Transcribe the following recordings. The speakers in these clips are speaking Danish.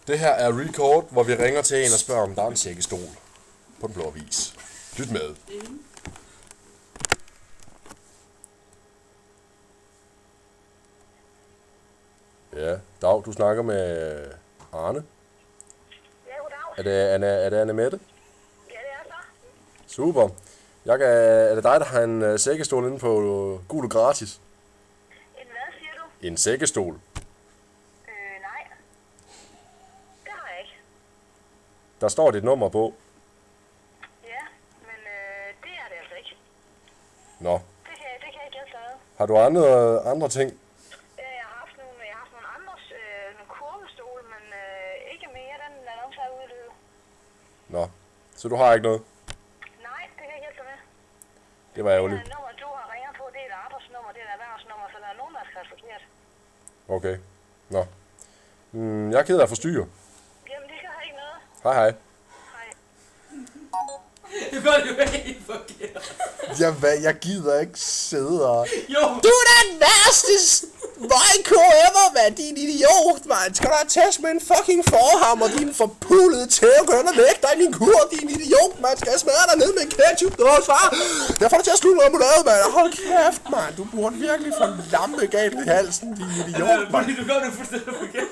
Det her er Record, hvor vi ringer til en og spørger, om der er en sækkestol på Den Blå Avis. Lyt med. Ja, Dag, du snakker med Arne. Ja, goddag. Er det Anne Mette? Ja, det er så. Super. Er det dig, der har en sækkestol inde på Gul og Gratis? En hvad, siger du? En sækkestol. Nej. Det har jeg ikke. Der står dit nummer på. Ja, men det er det altså ikke. Nå. Det kan jeg ikke hjælpe dig med. Har du andre ting? Jeg har haft nogle andre nogle kurvestole, men ikke mere. Den er nok så udløbet. Nå. Så du har ikke noget? Nej, det kan jeg ikke hjælpe dig med. Det var ærgerligt. Det nummer, du har ringet på, det er et arbejdsnummer, det er et erhvervsnummer, så der er nogen, der har skrevet forkert. Okay. Nå. Jeg er ked af at forstyrre. Jamen, det gør ikke noget. Hej hej. Hej. Det gør det jo helt forkert. Jeg gider ikke sidde og... Jo. Du er den værste Vejko ever, mand, din idiot, mand. Skal du have test med en fucking forhammer, din forpulede tævegønner væk dig i min kur, din idiot, mand. Skal jeg smadre dig ned med en ketchup, du har svar. Jeg får dig til at slutte remoulade, mand. Hold kæft, mand. Du burde virkelig få en lampe galt i halsen, din idiot, mand. Fordi du gør det fuldstændig forkert.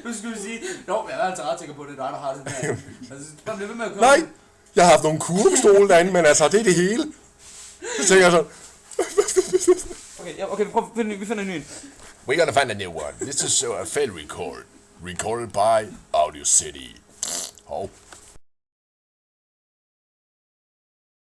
Nu skal vi sige, jeg er altså ret sikker på, at det er dig, der har det her. Altså, bare bliver ved med at køre. Nej, jeg har haft nogle kurvestole derinde, men altså, det er det hele. Så tænker jeg så... Okay, vi finder en ny. We're gonna find a new one. This is a fail record. Recorded by Audio City. Hov.